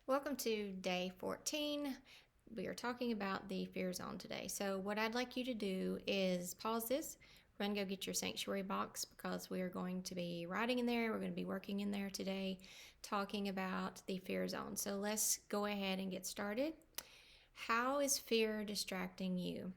Welcome to day 14. We are talking about the fear zone today. So, what I'd like you to do is pause this, run, go get your sanctuary box because we are going to be writing in there. We're going to be working in there today, talking about the fear zone. So, let's go ahead and get started. How is fear distracting you?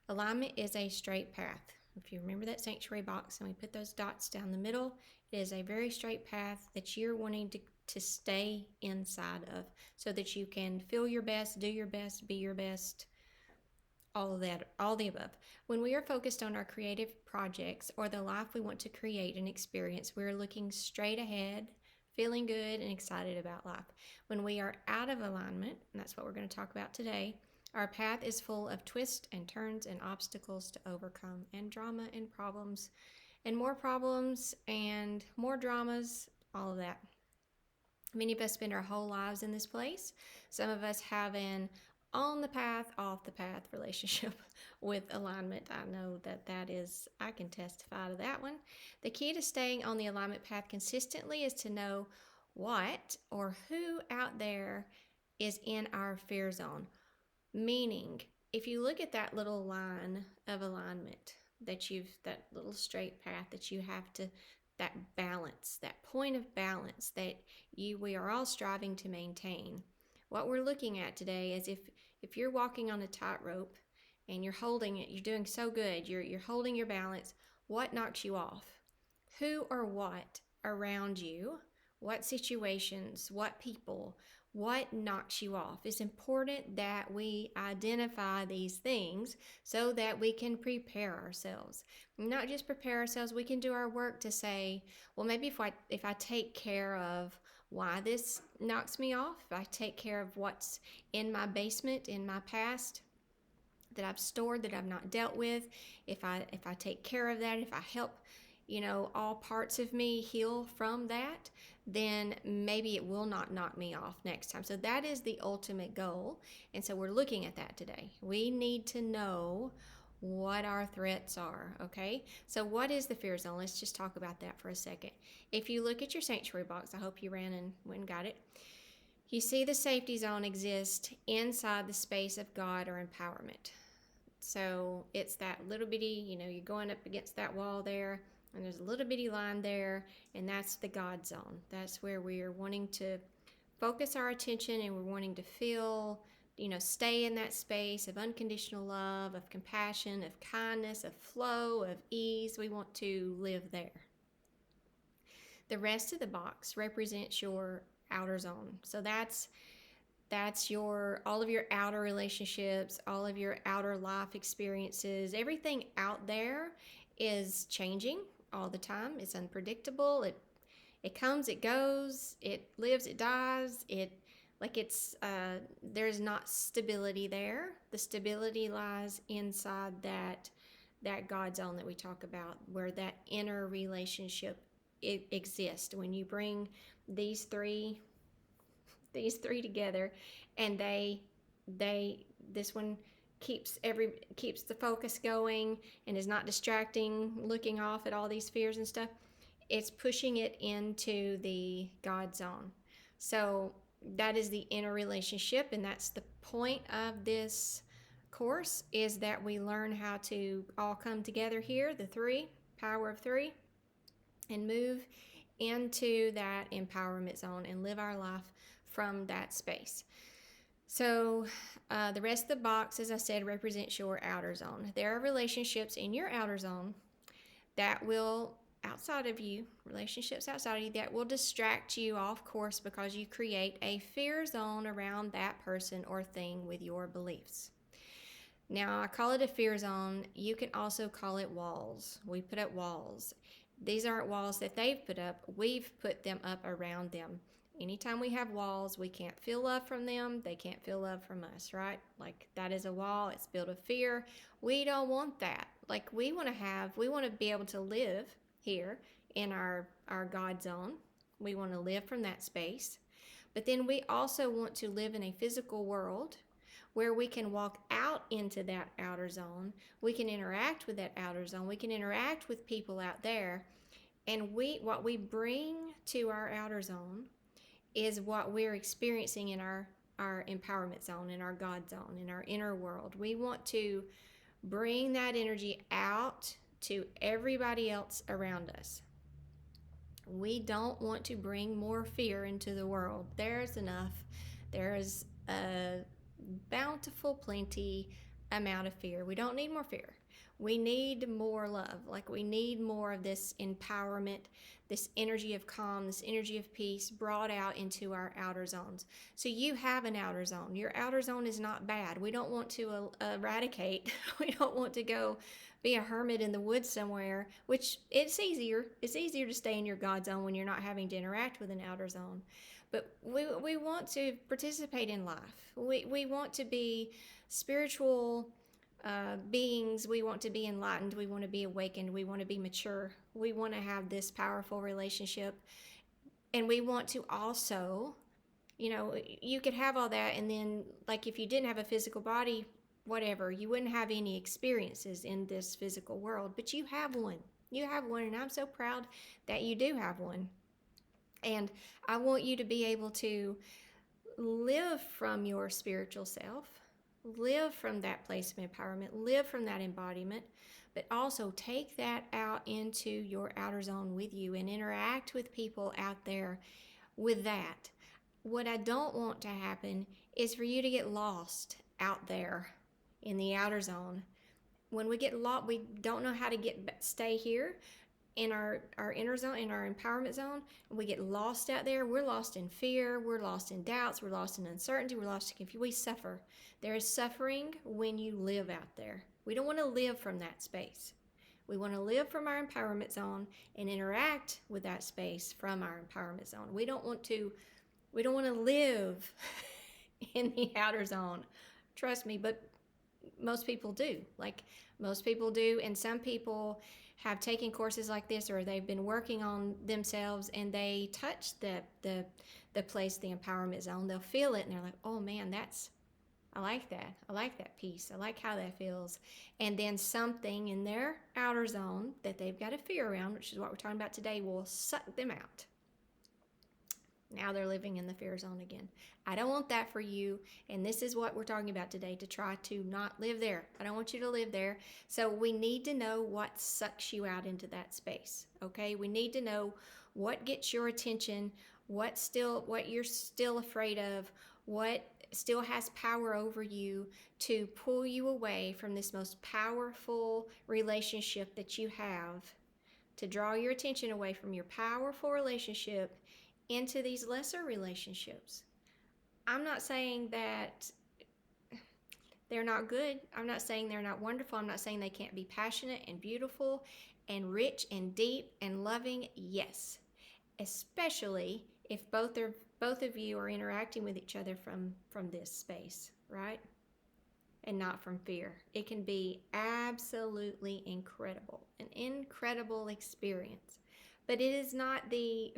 Alignment is a straight path. If you remember that sanctuary box and we put those dots down the middle, it is a very straight path that you're wanting to stay inside of so that you can feel your best, do your best, be your best, all of that, all the above. When we are focused on our creative projects or the life we want to create and experience, we're looking straight ahead, feeling good and excited about life. When we are out of alignment, and that's what we're going to talk about today, our path is full of twists and turns and obstacles to overcome, and drama and problems, and more dramas, all of that. Many of us spend our whole lives in this place. Some of us have an on the path, off the path relationship with alignment. I know I can testify to that one. The key to staying on the alignment path consistently is to know what or who out there is in our fear zone. Meaning, if you look at that little line of alignment that little straight path that you have to, that balance, that point of balance that we are all striving to maintain. What we're looking at today is if you're walking on a tightrope and you're holding it, you're doing so good, you're holding your balance, what knocks you off? Who or what around you? What situations? What people? What knocks you off? It's important that we identify these things so that we can prepare ourselves. Not just prepare ourselves, we can do our work to say, well, maybe if I take care of why this knocks me off, if I take care of what's in my basement, in my past, that I've stored, that I've not dealt with, if I take care of that, if I help all parts of me heal from that, then maybe it will not knock me off next time. So that is the ultimate goal. And so we're looking at that today. We need to know what our threats are, okay? So what is the fear zone? Let's just talk about that for a second. If you look at your sanctuary box, I hope you ran and went and got it. You see the safety zone exist inside the space of God or empowerment. So it's that little bitty, you're going up against that wall there, and there's a little bitty line there, and that's the God zone. That's where we are wanting to focus our attention, and we're wanting to feel, stay in that space of unconditional love, of compassion, of kindness, of flow, of ease. We want to live there. The rest of the box represents your outer zone. So that's all of your outer relationships, all of your outer life experiences. Everything out there is changing all the time. It's unpredictable. It comes, it goes, it lives, it dies. There's not stability there. The stability lies inside that God zone that we talk about, where that inner relationship exists. When you bring these three together, and this one keeps the focus going and is not distracting, looking off at all these fears and stuff. It's pushing it into the God zone. So that is the inner relationship, and that's the point of this course, is that we learn how to all come together here, the power of three, and move into that empowerment zone and live our life from that space. So the rest of the box, as I said, represents your outer zone. There are relationships in your outer zone that will, relationships outside of you that will distract you off course because you create a fear zone around that person or thing with your beliefs. Now, I call it a fear zone. You can also call it walls. We put up walls. These aren't walls that they've put up. We've put them up around them. Anytime we have walls, we can't feel love from them. They can't feel love from us, right? Like, that is a wall. It's built of fear. We don't want that. Like, we want to be able to live here in our God zone. We want to live from that space. But then we also want to live in a physical world where we can walk out into that outer zone. We can interact with that outer zone. We can interact with people out there. And what we bring to our outer zone is what we're experiencing in our empowerment zone, in our God zone, in our inner world. We want to bring that energy out to everybody else around us. We don't want to bring more fear into the world. There's enough. There's a bountiful, plenty amount of fear. We don't need more fear. We need more love. Like, we need more of this empowerment, this energy of calm, this energy of peace brought out into our outer zones. So you have an outer zone. Your outer zone is not bad. We don't want to eradicate. We don't want to go be a hermit in the woods somewhere, which it's easier. It's easier to stay in your God zone when you're not having to interact with an outer zone. But we want to participate in life. We want to be spiritual beings. We want to be enlightened. We want to be awakened. We want to be mature. We want to have this powerful relationship. And we want to also, you could have all that, and then, like, if you didn't have a physical body, whatever, you wouldn't have any experiences in this physical world. But you have one. You have one, and I'm so proud that you do have one. And I want you to be able to live from your spiritual self, live from that place of empowerment, live from that embodiment, but also take that out into your outer zone with you and interact with people out there with that. What I don't want to happen is for you to get lost out there in the outer zone. When we get lost, we don't know how to stay here in our inner zone, in our empowerment zone. We get lost out there. We're lost in fear. We're lost in doubts. We're lost in uncertainty. We're lost in confusion. We suffer. There is suffering when you live out there. We don't want to live from that space. We want to live from our empowerment zone and interact with that space from our empowerment zone. We don't want to live in the outer zone. Trust me, but most people do. Like, most people do, and some people have taken courses like this, or they've been working on themselves, and they touch the place, the empowerment zone. They'll feel it, and they're like, oh man, I like that. I like that peace. I like how that feels. And then something in their outer zone that they've got a fear around, which is what we're talking about today, will suck them out. Now they're living in the fear zone again. I don't want that for you, and this is what we're talking about today, to try to not live there. I don't want you to live there. So we need to know what sucks you out into that space, okay? We need to know what gets your attention, what you're still afraid of, what still has power over you to pull you away from this most powerful relationship that you have, to draw your attention away from your powerful relationship into these lesser relationships. I'm not saying that they're not good. I'm not saying they're not wonderful. I'm not saying they can't be passionate and beautiful and rich and deep and loving. Yes, especially if both of you are interacting with each other from this space, right? And not from fear. It can be absolutely incredible, an incredible experience. But it is not I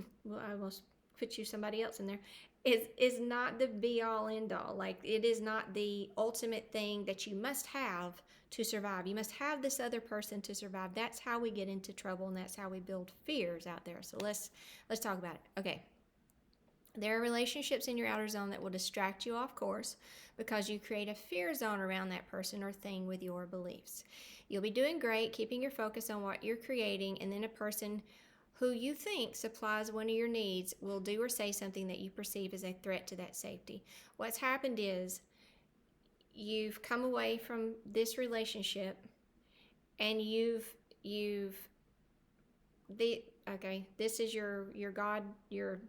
almost put somebody else in there, is not the be all end all. Like, it is not the ultimate thing that you must have to survive. You must have this other person to survive. That's how we get into trouble, and that's how we build fears out there. So let's talk about it. Okay. There are relationships in your outer zone that will distract you off course because you create a fear zone around that person or thing with your beliefs. You'll be doing great keeping your focus on what you're creating, and then a person who you think supplies one of your needs will do or say something that you perceive as a threat to that safety. What's happened is you've come away from this relationship, and this is your God, your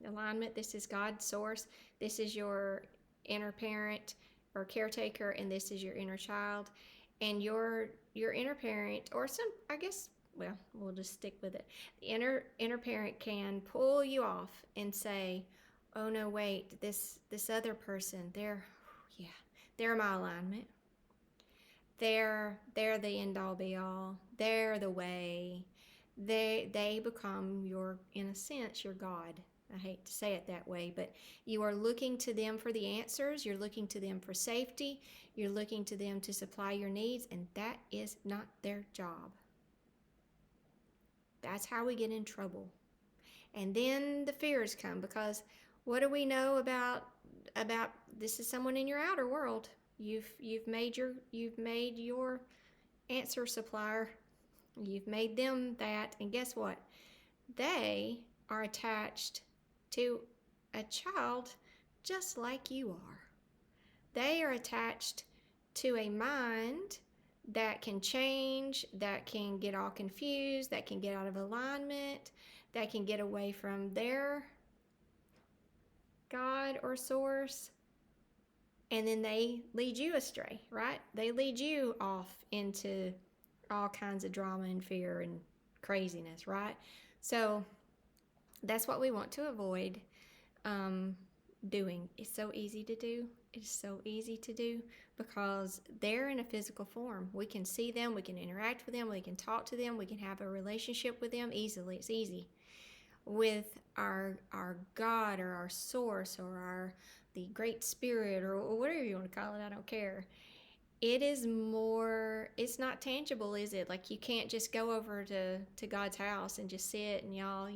alignment. This is God's source. This is your inner parent or caretaker, and this is your inner child. And your inner parent, or we'll just stick with it. The inner parent can pull you off and say, oh no, wait, this other person, they're my alignment. They're the end all be all. They're the way. They become in a sense, your God. I hate to say it that way, but you are looking to them for the answers. You're looking to them for safety. You're looking to them to supply your needs, and that is not their job. That's how we get in trouble. And then the fears come, because what do we know about this is someone in your outer world. You've made your answer supplier. You've made them that, and guess what? They are attached to a child just like you are. They are attached to a mind that can change, that can get all confused, that can get out of alignment, that can get away from their God or source, and then they lead you astray, right? They lead you off into all kinds of drama and fear and craziness, right? So that's what we want to avoid doing. It's so easy to do. It's so easy to do because they're in a physical form. We can see them, we can interact with them, we can talk to them, we can have a relationship with them easily. It's easy. With our God or our source or the Great Spirit or whatever you want to call it, I don't care. It is more, it's not tangible, is it? Like, you can't just go over to God's house and just sit and y'all,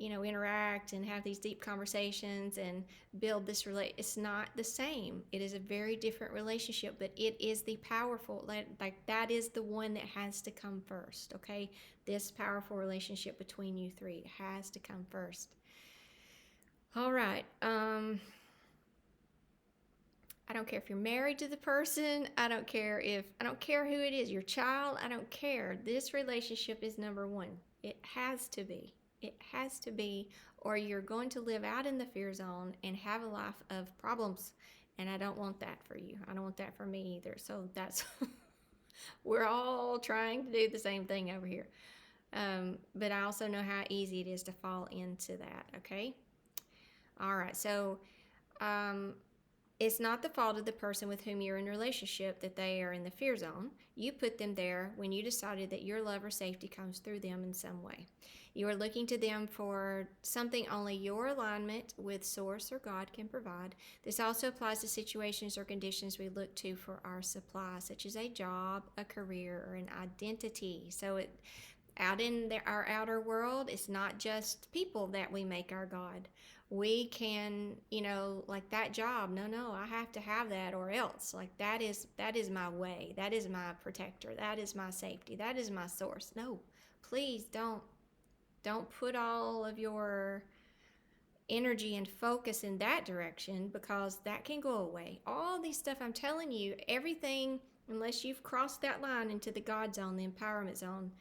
interact and have these deep conversations and build this it's not the same. It is a very different relationship, but it is the powerful, like that is the one that has to come first, okay? This powerful relationship between you three has to come first. All right. I don't care if you're married to the person. I don't care who it is, your child. I don't care. This relationship is number one. It has to be. It has to be, or you're going to live out in the fear zone and have a life of problems. And I don't want that for you. I don't want that for me either. So that's, we're all trying to do the same thing over here. But I also know how easy it is to fall into that, okay? All right, so it's not the fault of the person with whom you're in a relationship that they are in the fear zone. You put them there when you decided that your love or safety comes through them in some way. You are looking to them for something only your alignment with Source or God can provide. This also applies to situations or conditions we look to for our supply, such as a job, a career, or an identity. So out in our outer world, it's not just people that we make our God. We can, like that job, no, I have to have that or else. Like that is my way. That is my protector. That is my safety. That is my source. No, please don't put all of your energy and focus in that direction, because that can go away. All these stuff I'm telling you, everything, unless you've crossed that line into the God zone, the empowerment zone,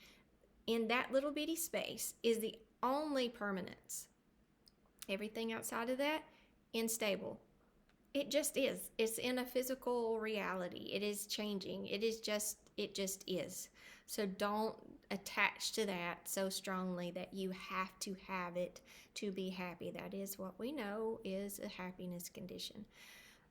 in that little bitty space is the only permanence. Everything outside of that, unstable. It just is. It's in a physical reality. It is changing. It just is. So don't attach to that so strongly that you have to have it to be happy. That is what we know is a happiness condition.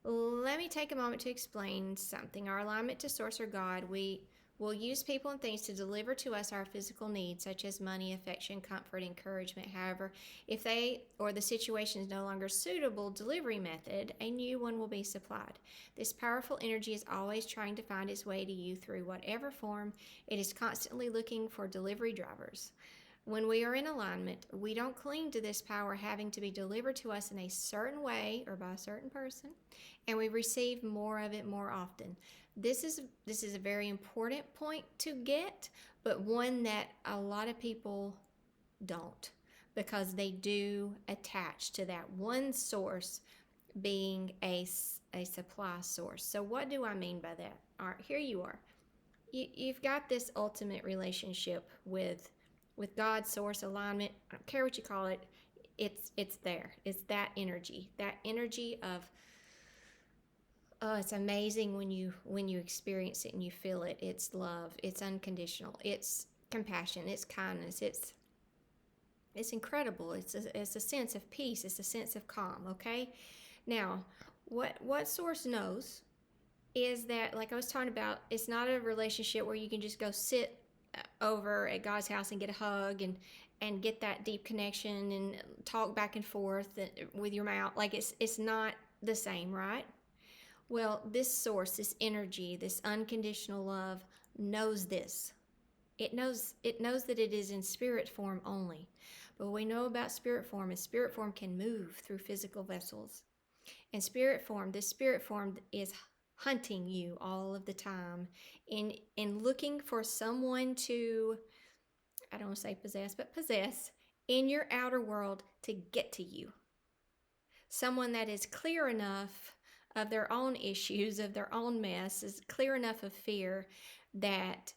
Let me take a moment to explain something. Our alignment to Source or God, we will use people and things to deliver to us our physical needs, such as money, affection, comfort, encouragement. However, if they or the situation is no longer suitable delivery method, a new one will be supplied. This powerful energy is always trying to find its way to you through whatever form. It is constantly looking for delivery drivers. When we are in alignment, we don't cling to this power having to be delivered to us in a certain way or by a certain person, and we receive more of it more often. This is a very important point to get, but one that a lot of people don't, because they do attach to that one source being a supply source. So what do I mean by that? All right, here you are. You've got this ultimate relationship with God, source, alignment. I don't care what you call it. It's there. It's that energy of, oh, it's amazing when you experience it and you feel it. It's love. It's unconditional. It's compassion. It's kindness. It's incredible. It's a sense of peace. It's a sense of calm. Okay. Now, what Source knows is that, like I was talking about, it's not a relationship where you can just go sit over at God's house and get a hug and get that deep connection and talk back and forth with your mouth. Like it's not the same, right? Well, this source, this energy, this unconditional love knows this. It knows that it is in spirit form only. But what we know about spirit form is spirit form can move through physical vessels. And spirit form, this spirit form is hunting you all of the time in looking for someone to, I don't want to say possess, but possess in your outer world to get to you. Someone that is clear enough of their own issues, of their own mess, is clear enough of fear that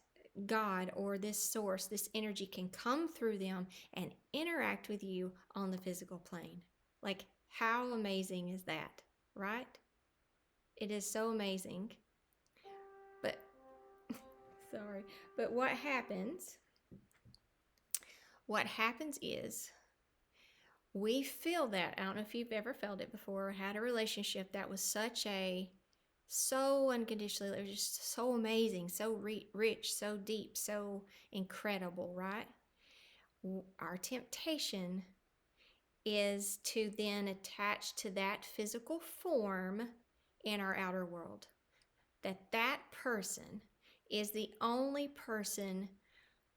God or this source, this energy can come through them and interact with you on the physical plane. Like, how amazing is that, right? It is so amazing. But, sorry, but what happens is we feel that. I don't know if you've ever felt it before or had a relationship that was so unconditionally, it was just so amazing, so rich, so deep, so incredible, right? Our temptation is to then attach to that physical form in our outer world. That person is the only person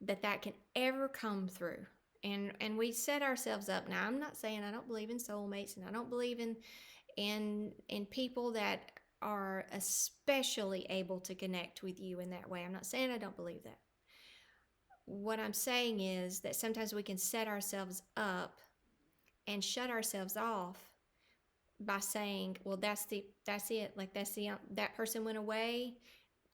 that can ever come through. And we set ourselves up. Now, I'm not saying I don't believe in soulmates, and I don't believe in people that are especially able to connect with you in that way. I'm not saying I don't believe that. What I'm saying is that sometimes we can set ourselves up and shut ourselves off by saying, well, that's it. Like, that person went away.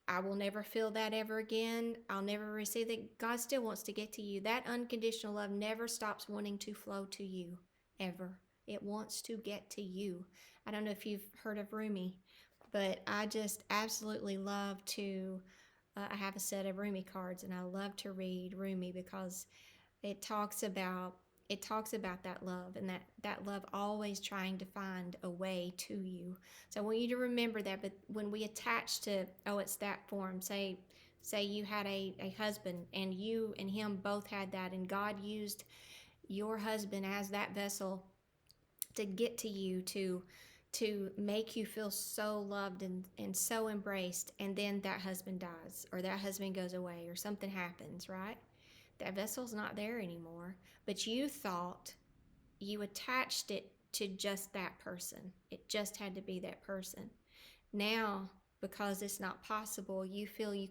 I will never feel that ever again. I'll never receive that. God still wants to get to you. That unconditional love never stops wanting to flow to you, ever. It wants to get to you. I don't know if you've heard of Rumi, but I just absolutely love to, I have a set of Rumi cards, and I love to read Rumi because it talks about that love, and that love always trying to find a way to you. So I want you to remember that. But when we attach to, oh, it's that form, say you had a husband, and you and him both had that, and God used your husband as that vessel to get to you, to make you feel so loved and so embraced, and then that husband dies, or that husband goes away, or something happens, right? That vessel's not there anymore, but you thought, you attached it to just that person. It just had to be that person. Now, because it's not possible, you feel you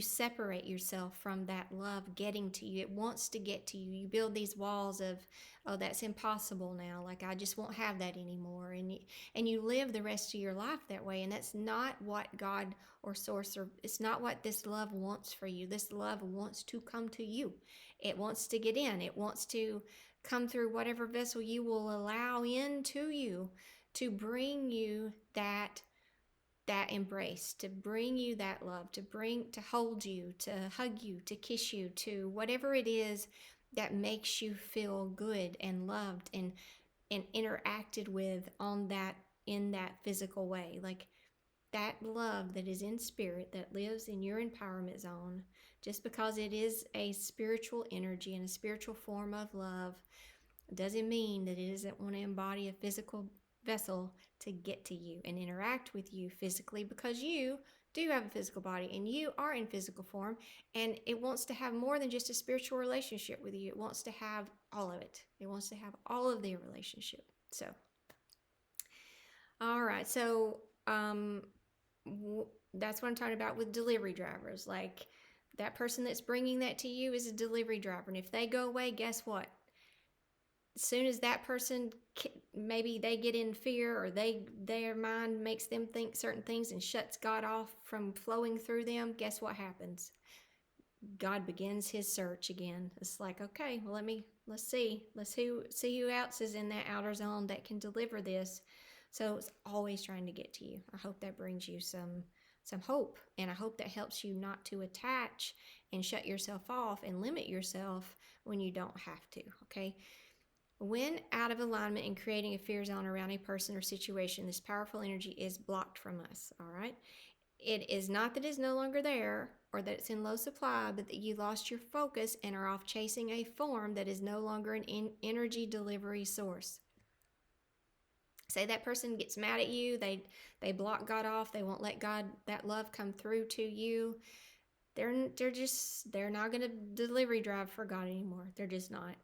separate yourself from that love getting to you. It wants to get to you. You build these walls of, oh, that's impossible now. Like, I just won't have that anymore. And you live the rest of your life that way. And that's not what God or Source, or it's not what this love wants for you. This love wants to come to you. It wants to get in. It wants to come through whatever vessel you will allow into you, to bring you that embrace, to bring you that love, to hold you, to hug you, to kiss you, to whatever it is that makes you feel good and loved and interacted with in that physical way. Like, that love that is in spirit, that lives in your empowerment zone, just because it is a spiritual energy and a spiritual form of love, doesn't mean that it doesn't want to embody a physical vessel to get to you and interact with you physically, because you do have a physical body and you are in physical form, and it wants to have more than just a spiritual relationship with you. It wants to have all of it. It wants to have all of the relationship. So, all right. So, that's what I'm talking about with delivery drivers. Like, that person that's bringing that to you is a delivery driver. And if they go away, guess what? As soon as that person, maybe they get in fear, or their mind makes them think certain things and shuts God off from flowing through them, guess what happens? God begins his search again. It's like, okay, well, let's see who else is in that outer zone that can deliver this. So it's always trying to get to you. I hope that brings you some hope, and I hope that helps you not to attach and shut yourself off and limit yourself when you don't have to. Okay. When out of alignment and creating a fear zone around a person or situation, this powerful energy is blocked from us, all right? It is not that it's no longer there or that it's in low supply, but that you lost your focus and are off chasing a form that is no longer an energy delivery source. Say that person gets mad at you, they block God off, they won't let God, that love, come through to you. They're not going to delivery drive for God anymore. They're just not.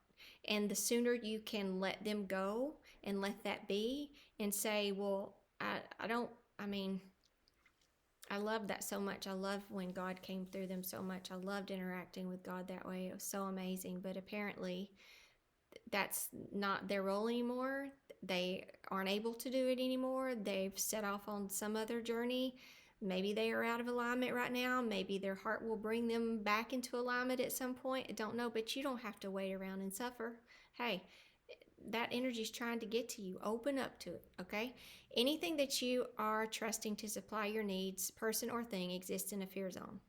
And the sooner you can let them go and let that be and say, well, I don't, I mean, I love that so much. I love when God came through them so much. I loved interacting with God that way. It was so amazing. But apparently, that's not their role anymore. They aren't able to do it anymore. They've set off on some other journey. Maybe they are out of alignment right now. Maybe their heart will bring them back into alignment at some point. I don't know, but you don't have to wait around and suffer. Hey, that energy is trying to get to you. Open up to it, okay? Anything that you are trusting to supply your needs, person or thing, exists in a fear zone.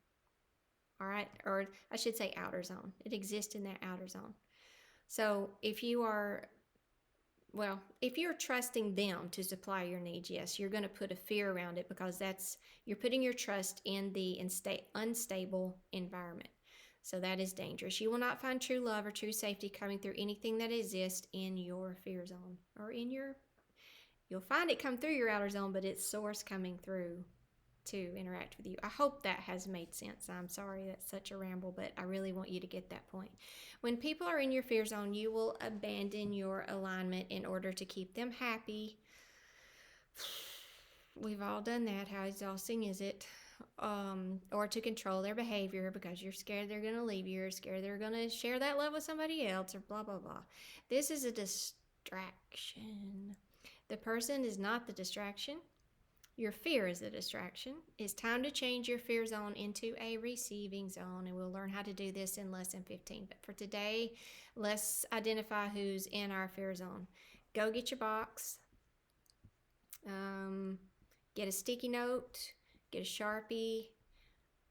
All right? Or I should say outer zone. It exists in that outer zone. So if you're trusting them to supply your needs, yes, you're going to put a fear around it because you're putting your trust in the unstable environment. So that is dangerous. You will not find true love or true safety coming through anything that exists in your fear zone or you'll find it come through your outer zone, but it's source coming through to interact with you. I hope that has made sense. I'm sorry that's such a ramble, but I really want you to get that point. When people are in your fear zone, you will abandon your alignment in order to keep them happy. We've all done that. How exhausting is it? Or to control their behavior because you're scared they're going to leave you, you're scared they're going to share that love with somebody else, or blah, blah, blah. This is a distraction. The person is not the distraction. Your fear is the distraction. It's time to change your fear zone into a receiving zone, and we'll learn how to do this in lesson 15. But for today, let's identify who's in our fear zone. Go get your box. Get a sticky note. Get a Sharpie.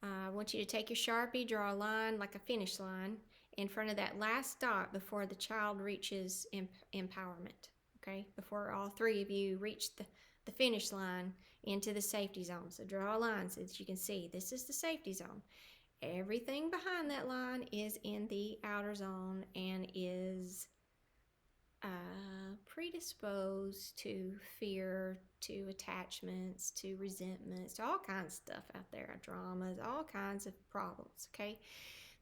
I want you to take your Sharpie, draw a line like a finish line in front of that last dot before the child reaches empowerment. Okay? Before all three of you reach the finish line into the safety zone. So draw a line so that you can see this is the safety zone. Everything behind that line is in the outer zone and is predisposed to fear, to attachments, to resentments, to all kinds of stuff out there, dramas, all kinds of problems, okay?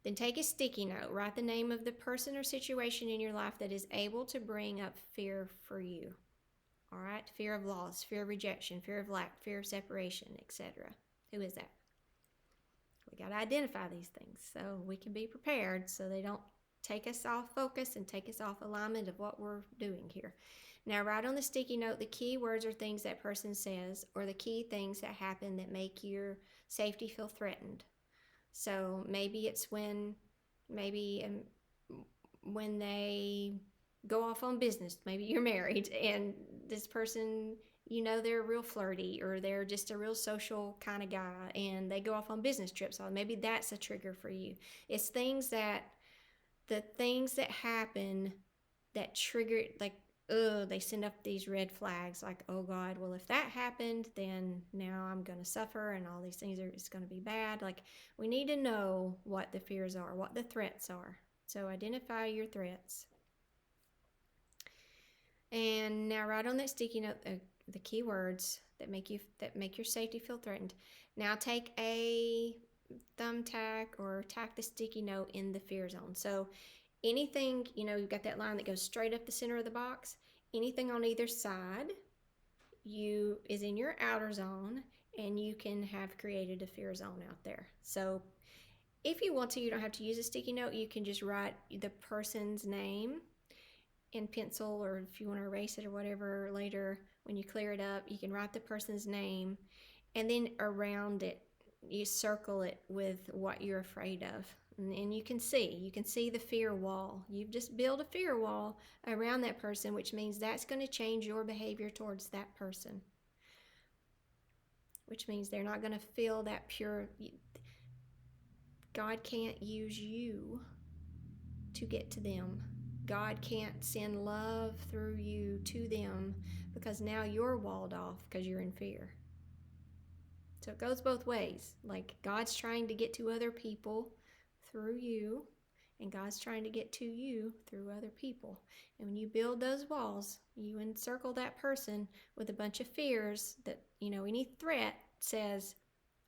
Then take a sticky note, write the name of the person or situation in your life that is able to bring up fear for you. All right, fear of loss, fear of rejection, fear of lack, fear of separation, etc. Who is that? We got to identify these things so we can be prepared so they don't take us off focus and take us off alignment of what we're doing here. Now, write on the sticky note the key words or things that person says or the key things that happen that make your safety feel threatened. So maybe it's when they go off on business. Maybe you're married and this person, they're real flirty or they're just a real social kind of guy and they go off on business trips. So maybe that's a trigger for you. It's the things that happen that trigger, like, they send up these red flags like, oh God, well, if that happened, then now I'm going to suffer and all these things it's going to be bad. Like, we need to know what the fears are, what the threats are. So identify your threats. And now write on that sticky note the key words that make your safety feel threatened. Now take a thumbtack or tack the sticky note in the fear zone. So anything, you've got that line that goes straight up the center of the box. Anything on either side is in your outer zone, and you can have created a fear zone out there. So if you want to, you don't have to use a sticky note. You can just write the person's name in pencil, or if you want to erase it or whatever later when you clear it up, you can write the person's name, and then around it you circle it with what you're afraid of, and you can see the fear wall. You've just built a fear wall around that person, which means that's going to change your behavior towards that person, which means they're not going to feel that pure. God can't use you to get to them. God can't send love through you to them because now you're walled off because you're in fear. So it goes both ways. Like, God's trying to get to other people through you, and God's trying to get to you through other people. And when you build those walls, you encircle that person with a bunch of fears that, any threat says,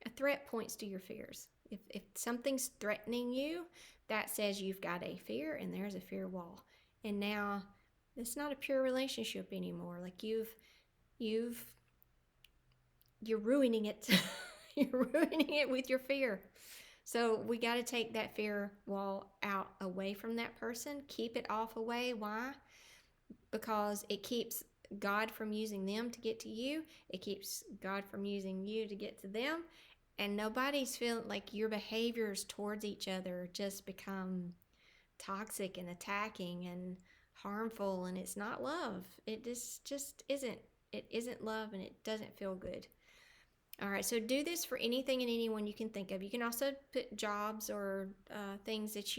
a threat points to your fears. If something's threatening you, that says you've got a fear and there's a fear wall. and now it's not a pure relationship anymore. Like you're ruining it. You're ruining it with your fear. So we got to take that fear wall out away from that person. Keep it off away. Why? Because it keeps God from using them to get to you. It keeps God from using you to get to them. And nobody's feeling like your behaviors towards each other just become toxic and attacking and harmful, and it's not love. It just isn't. It isn't love, and it doesn't feel good. All right, so do this for anything and anyone you can think of. You can also put jobs or things that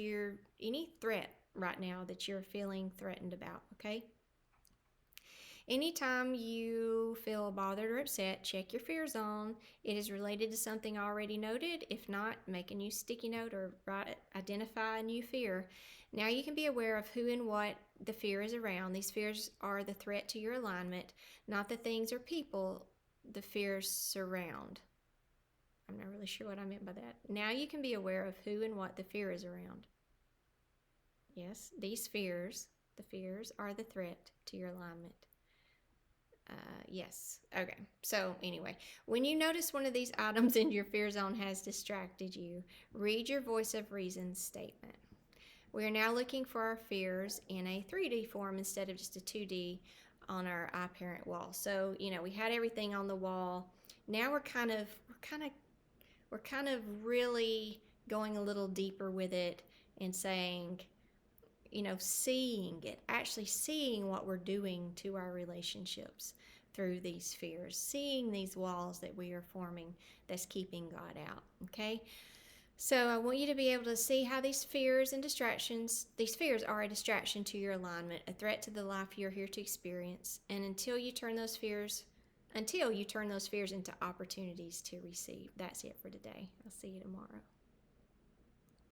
any threat right now that you're feeling threatened about, okay? Anytime you feel bothered or upset, check your fear zone. It is related to something already noted. If not, make a new sticky note or identify a new fear. Now you can be aware of who and what the fear is around. These fears are the threat to your alignment, not the things or people the fears surround. I'm not really sure what I meant by that. Now you can be aware of who and what the fear is around. Yes, these fears, the fears are the threat to your alignment. Yes. Okay. So anyway, when you notice one of these items in your fear zone has distracted you, read your voice of reason statement. We are now looking for our fears in a 3D form instead of just a 2D on our iParent wall. So, we had everything on the wall. Now we're kind of really going a little deeper with it and saying, seeing it, actually seeing what we're doing to our relationships through these fears, seeing these walls that we are forming that's keeping God out, okay? So I want you to be able to see how these fears are a distraction to your alignment, a threat to the life you're here to experience, and until you turn those fears into opportunities to receive. That's it for today. I'll see you tomorrow.